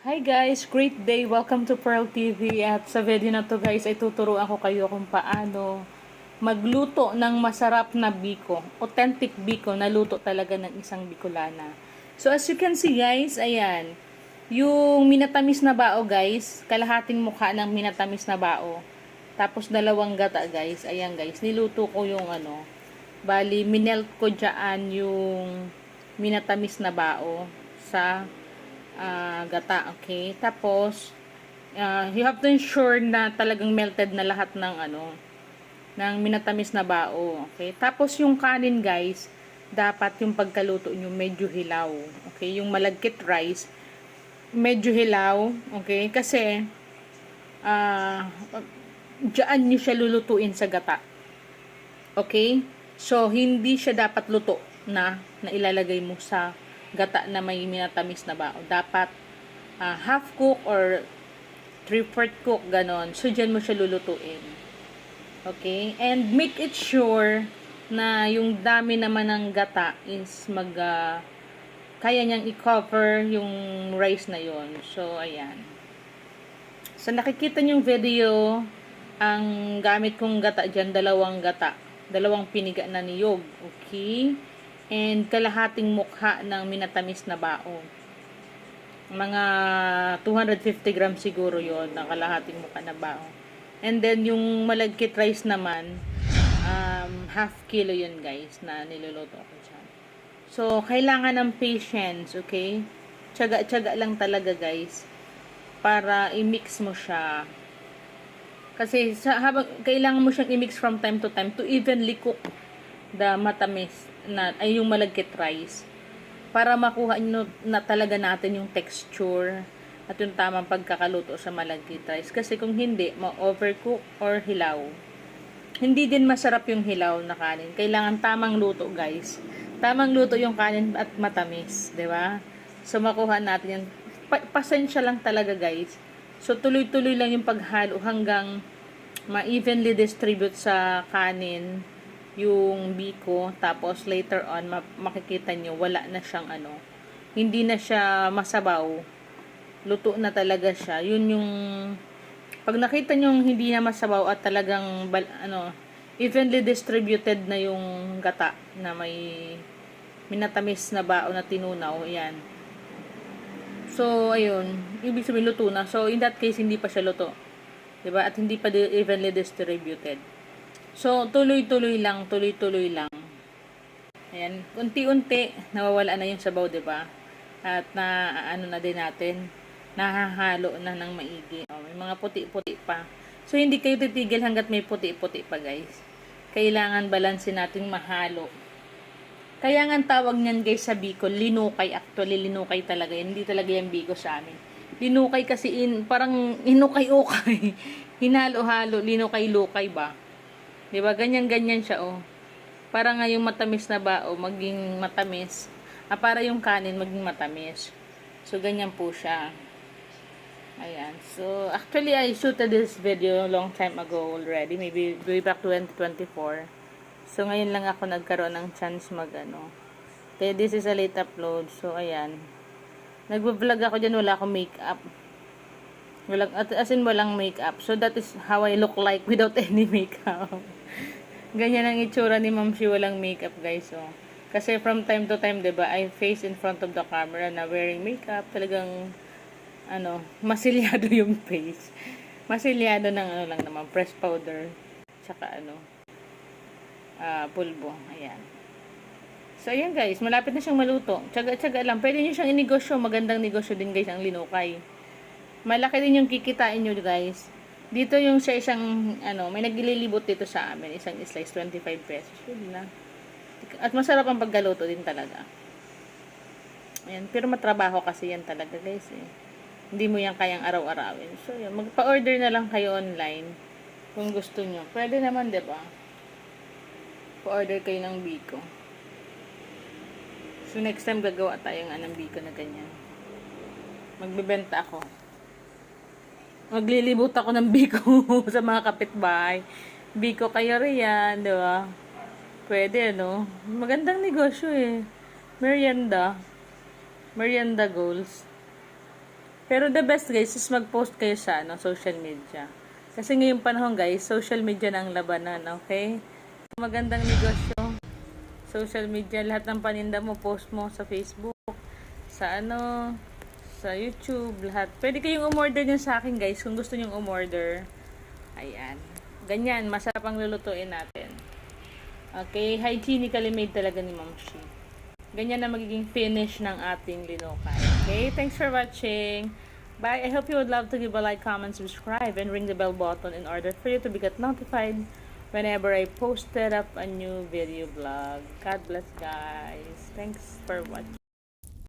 Hi guys, great day. Welcome to Pearl TV. At sa video na to guys ay tuturuan ko kayo kung paano magluto ng masarap na biko. Authentic biko na luto talaga ng isang Bicolana. So as you can see guys, ayan. Yung minatamis na bao guys, kalahating mukha ng minatamis na bao. Tapos dalawang gata guys. Ayan guys, niluto ko yung bali minelt ko dyan yung minatamis na bao sa gata, okay? Tapos, you have to ensure na talagang melted na lahat ng ng minatamis na bao, okay? Tapos, yung kanin, guys, dapat yung pagkaluto nyo medyo hilaw, okay? Yung malagkit rice, medyo hilaw, okay? Kasi, dyan nyo siya lulutuin sa gata, okay? So, hindi siya dapat luto na ilalagay mo sa gata na may minatamis na bao. Dapat half cook or 3/4 cook, ganon. So, dyan mo siya lulutuin. Okay? And make it sure na yung dami naman ng gata is kaya niyang i-cover yung rice na yon. So, ayan. So, nakikita niyong video, ang gamit kong gata dyan, dalawang piniga na niyog. Okay? And kalahating mukha ng minatamis na bao. Mga 250 grams siguro yon ng kalahating mukha na bao. And then yung malagkit rice naman, half kilo yun guys na niluluto ko dyan. So, kailangan ng patience, okay? Tiyaga-tiyaga lang talaga guys para i-mix mo siya. Kasi habang kailangan mo siyang i-mix from time to time to evenly cook the matamis ay yung malagkit rice para makuha nyo na talaga natin yung texture at yung tamang pagkakaluto sa malagkit rice. Kasi kung hindi, ma-overcook or hilaw. Hindi din masarap yung hilaw na kanin. Kailangan tamang luto, guys. Tamang luto yung kanin at matamis, 'di ba? So makuha natin yung pasensya lang talaga, guys. So tuloy-tuloy lang yung paghalo hanggang ma-evenly distribute sa kanin yung biko, tapos later on makikita nyo wala na siyang hindi na siya masabaw, luto na talaga siya. Yun yung pag nakita nyo hindi na masabaw at talagang evenly distributed na yung gata na may minatamis na bao na tinunaw, yan. So ayun, ibig sabihin luto na. So in that case hindi pa siya luto, 'di ba? At hindi pa evenly distributed. So, tuloy-tuloy lang. Ayan, unti-unti, nawawala na yung sabaw, 'di ba? At na din natin, nahahalo na ng maigi. Oh, may mga puti-puti pa. So, hindi kayo titigil hanggat may puti-puti pa, guys. Kailangan balansin natin mahalo. Kaya nga tawag niyan, guys, sa Bicol, linukay. Actually, linukay talaga yan. Hindi talaga yan Bicol sa amin. Linukay kasi parang hinukay-ukay. Hinalo-halo, linukay-lukay ba? Diba? Ganyan-ganyan siya, oh. Para nga yung matamis na bao, maging matamis. Para yung kanin, maging matamis. So, ganyan po siya. Ayan. So, actually, I shooted this video long time ago already. Maybe way back 2024. So, ngayon lang ako nagkaroon ng chance Kaya, this is a late upload. So, ayan. Nagbablog ako dyan, wala akong makeup. Walang makeup. So, that is how I look like without any makeup. Ganyan ang itsura ni Ma'am Shi, walang makeup, guys. So, kasi from time to time, 'di ba, I face in front of the camera na wearing makeup, talagang masilyado yung face. Masilyado ng lang naman, press powder, tsaka pulbo. Ayan. So, ayan guys, malapit na siyang maluto. Tsaga-tsaga lang. Pwede niyo siyang inegosyo, magandang negosyo din guys ang linukay. Malaki din yung kikitain nyo guys. Dito yung sa isang, may naglilibot dito sa amin. Isang slice, 25 pesos. Yun na. At masarap ang paggaluto din talaga. Ayan. Pero matrabaho kasi yan talaga guys eh. Hindi mo yan kayang araw-arawin. So yun, magpa-order na lang kayo online. Kung gusto nyo. Pwede naman, diba? Pa-order kayo ng biko. So next time gagawa tayo ng biko na ganyan. Magbebenta ako. Maglilibot ako ng biko sa mga kapitbahay. Biko kayo riyan, di ba? Pwede, Magandang negosyo eh. Merienda goals. Pero the best guys is mag-post kayo sa social media. Kasi ngayong panahon guys, social media na ang labanan, okay? Magandang negosyo. Social media, lahat ng paninda mo, post mo sa Facebook, sa sa YouTube, lahat. Pwede kayong umorder din sa akin guys, kung gusto nyong umorder. Ayan. Ganyan, masarap ang lulutuin natin. Okay, hygienically made talaga ni Ma'am Shi. Ganyan na magiging finish ng ating linokay. Okay, thanks for watching. Bye. I hope you would love to give a like, comment, subscribe, and ring the bell button in order for you to be get notified whenever I posted up a new video vlog. God bless guys. Thanks for watching.